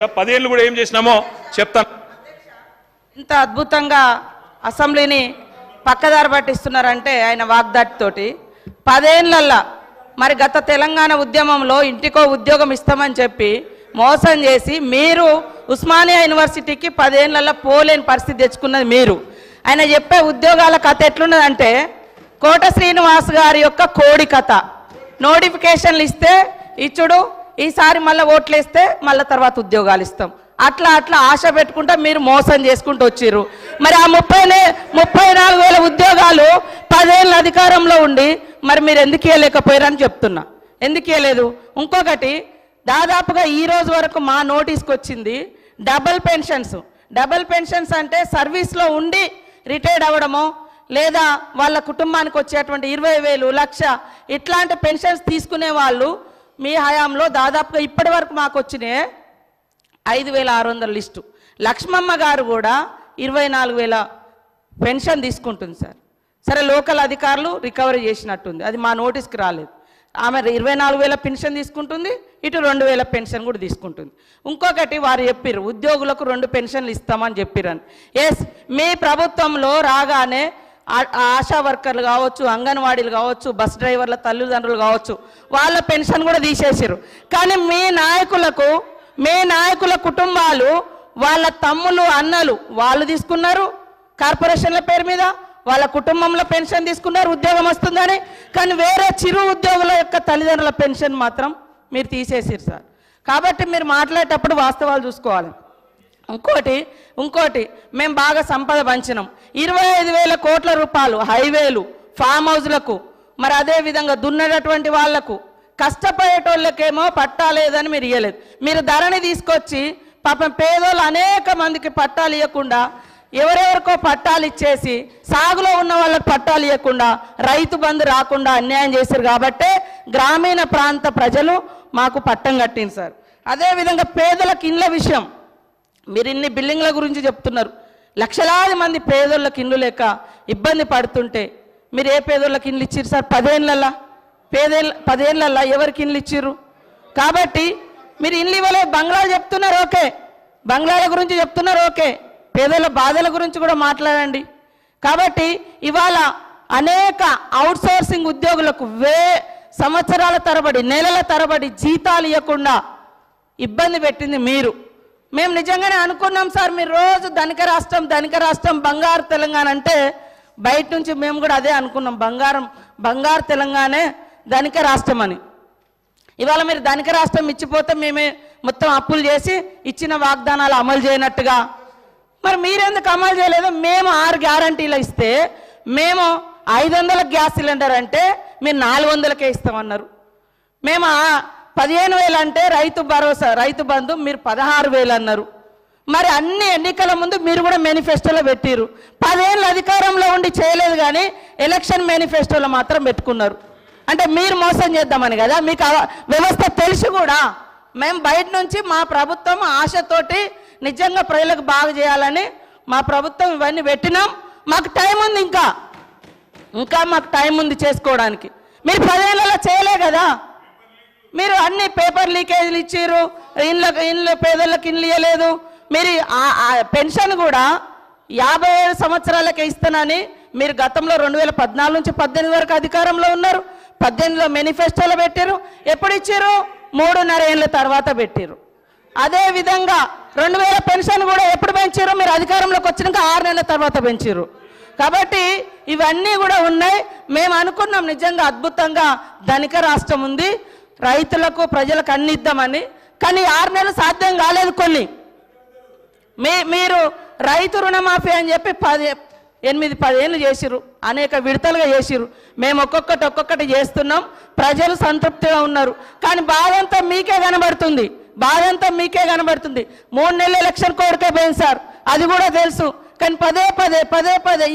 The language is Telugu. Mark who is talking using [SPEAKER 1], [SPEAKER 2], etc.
[SPEAKER 1] 10 ఏళ్ళు కూడా ఏం చేసినామో చెప్తాను.
[SPEAKER 2] ఇంత అద్భుతంగా అసెంబ్లీని పక్కదారి పట్టిస్తున్నారంటే ఆయన వాగ్దాటితోటి 10 ఏళ్లల్లా మరి గత తెలంగాణ ఉద్యమంలో ఇంటికో ఉద్యోగం ఇస్తామని చెప్పి మోసం చేసి మీరు ఉస్మానియా యూనివర్సిటీకి 10 ఏళ్లల్లా పోలేని పరిస్థితి తెచ్చుకున్నది మీరు. ఆయన చెప్పే ఉద్యోగాల కథ ఎట్లున్నదంటే కోట శ్రీనివాస్ గారి యొక్క కోడి కథ. నోటిఫికేషన్లు ఇస్తే ఇచ్చుడు, ఈసారి మళ్ళీ ఓట్లు వేస్తే మళ్ళీ తర్వాత ఉద్యోగాలు ఇస్తాం, అట్లా అట్లా ఆశ పెట్టుకుంటా మీరు మోసం చేసుకుంటూ వచ్చిర్రు. మరి ఆ 34,000 ఉద్యోగాలు 10 ఏళ్ళ అధికారంలో ఉండి మరి మీరు ఎందుకు ఇవ్వలేకపోయారని చెప్తున్నా. ఎందుకు ఇవ్వలేదు? ఇంకొకటి, దాదాపుగా ఈ రోజు వరకు మా నోటీస్కి వచ్చింది డబుల్ పెన్షన్స్. డబుల్ పెన్షన్స్ అంటే సర్వీస్లో ఉండి రిటైర్డ్ అవ్వడమో లేదా వాళ్ళ కుటుంబానికి వచ్చేటువంటి 20,000, 1,00,000 ఇట్లాంటి పెన్షన్స్ తీసుకునే వాళ్ళు మీ హయాంలో దాదాపుగా ఇప్పటి వరకు మాకు వచ్చినాయి 5,600 లిస్టు. లక్ష్మమ్మ గారు కూడా 24,000 పెన్షన్ తీసుకుంటుంది సార్. సరే, లోకల్ అధికారులు రికవరీ చేసినట్టుంది, అది మా నోటీస్కి రాలేదు. ఆమె 24,000 పెన్షన్ తీసుకుంటుంది, ఇటు 2,000 పెన్షన్ కూడా తీసుకుంటుంది. ఇంకొకటి, వారు చెప్పారు ఉద్యోగులకు 2 పెన్షన్లు ఇస్తామని చెప్పారని. ఎస్, మీ ప్రభుత్వంలో రాగానే ఆశా వర్కర్లు కావచ్చు, అంగన్వాడీలు కావచ్చు, బస్ డ్రైవర్ల తల్లిదండ్రులు కావచ్చు, వాళ్ళ పెన్షన్ కూడా తీసేసారు. కానీ మీ నాయకుల కుటుంబాలు, వాళ్ళ తమ్ములు అన్నలు వాళ్ళు తీసుకున్నారు కార్పొరేషన్ల పేరు మీద, వాళ్ళ కుటుంబంలో పెన్షన్ తీసుకున్నారు ఉద్యోగం వస్తుందని. కానీ వేరే చిరు ఉద్యోగుల యొక్క తల్లిదండ్రుల పెన్షన్ మాత్రం మీరు తీసేసారు సార్. కాబట్టి మీరు మాట్లాడేటప్పుడు వాస్తవాలు చూసుకోవాలి. ఇంకోటి మేము బాగా సంపద పంచినాం. 25,000 కోట్ల రూపాయలు హైవేలు, ఫామ్ హౌస్లకు, మరి అదేవిధంగా దున్నటువంటి వాళ్లకు, కష్టపడేటోళ్ళకేమో పట్టాలేదని మీరు ఇవ్వలేదు. మీరు ధరని తీసుకొచ్చి పాపం పేదోళ్ళు అనేక మందికి పట్టాలు ఇవ్వకుండా, ఎవరెవరికో పట్టాలు ఇచ్చేసి సాగులో ఉన్న వాళ్ళకి పట్టాలు ఇవ్వకుండా, రైతు బంధు రాకుండా అన్యాయం చేశారు. కాబట్టే గ్రామీణ ప్రాంత ప్రజలు మాకు పట్టం కట్టింది సార్. అదేవిధంగా పేదలకు ఇండ్ల విషయం, మీరు ఇన్ని బిల్డింగ్ల గురించి చెప్తున్నారు. లక్షలాది మంది పేదోళ్ళకి ఇండ్లు లేక ఇబ్బంది పడుతుంటే మీరు ఏ పేదోళ్ళకి ఇండ్లు ఇచ్చిర్రు సార్? 10 ఏళ్ళల్లా ఎవరికి ఇండ్లు ఇచ్చిర్రు? కాబట్టి మీరు ఇండ్లు ఇవ్వలే, బంగ్లాలు చెప్తున్నారు ఓకే, బంగ్లాల గురించి చెప్తున్నారు ఓకే, పేదల బాధల గురించి కూడా మాట్లాడండి. కాబట్టి ఇవాళ అనేక అవుట్సోర్సింగ్ ఉద్యోగులకు సంవత్సరాల తరబడి, నెలల తరబడి జీతాలు ఇవ్వకుండా ఇబ్బంది పెట్టింది మీరు. మేము నిజంగానే అనుకున్నాం సార్, మీరు రోజు ధనిక రాష్ట్రం బంగారు తెలంగాణ అంటే బయట నుంచి మేము కూడా అదే అనుకున్నాం, బంగారు తెలంగాణే ధనిక రాష్ట్రం అని. ఇవాళ మీరు ధనిక రాష్ట్రం ఇచ్చిపోతే మేమే మొత్తం అప్పులు చేసి ఇచ్చిన వాగ్దానాలు అమలు చేయనట్టుగా, మరి మీరెందుకు అమలు చేయలేదు? మేము 6 గ్యారంటీలు ఇస్తే మేము 500 గ్యాస్ సిలిండర్ అంటే మీరు 400కే ఇస్తామన్నారు. మేము 15,000 అంటే రైతు భరోసా, రైతు బంధు మీరు 16,000 అన్నారు. మరి అన్ని ఎన్నికల ముందు మీరు కూడా మేనిఫెస్టోలో పెట్టిరు. 10 ఏళ్ళ అధికారంలో ఉండి చేయలేదు, కానీ ఎలక్షన్ మేనిఫెస్టోలో మాత్రం పెట్టుకున్నారు. అంటే మీరు మోసం చేద్దామని కదా, మీకు వ్యవస్థ తెలిసి కూడా మేము బయట నుంచి మా ప్రభుత్వం ఆశతోటి నిజంగా ప్రజలకు బాగా చేయాలని మా ప్రభుత్వం ఇవన్నీ పెట్టినాం. మాకు టైం ఉంది, ఇంకా మాకు టైం ఉంది చేసుకోవడానికి. మీరు 10 ఏళ్ళలో చేయలే కదా, మీరు అన్ని పేపర్ లీకేజీలు ఇచ్చారు, ఇండ్ల పేదలకు ఇండ్లు ఇవ్వలేదు. మీరు పెన్షన్ కూడా 57 సంవత్సరాలకే ఇస్తానని మీరు గతంలో 2014 నుంచి 18 వరకు అధికారంలో ఉన్నారు. 18లో మేనిఫెస్టోలో పెట్టారు. ఎప్పుడు ఇచ్చారు? 3.5 ఏళ్ళ తర్వాత పెట్టారు. అదేవిధంగా 2,000 పెన్షన్ కూడా ఎప్పుడు పెంచారు? మీరు అధికారంలోకి వచ్చినాక 6 నెలల తర్వాత పెంచారు. కాబట్టి ఇవన్నీ కూడా ఉన్నాయి. మేము అనుకున్నాం నిజంగా అద్భుతంగా ధనిక రాష్ట్రం ఉంది, రైతులకు ప్రజలకు అన్ని ఇద్దామని. కానీ 6 నెలలు సాధ్యం కాలేదు. కొన్ని మీరు రైతు రుణమాఫీ అని చెప్పి 8-10 ఏళ్ళు చేసిరు, అనేక విడతలుగా చేసిరు. మేము ఒక్కొక్కటి చేస్తున్నాం, ప్రజలు సంతృప్తిగా ఉన్నారు. కానీ బాధంతా మీకే కనబడుతుంది, 3 నెలల ఎలక్షన్ కోడ్కే పోయింది సార్, అది కూడా తెలుసు. కానీ పదే పదే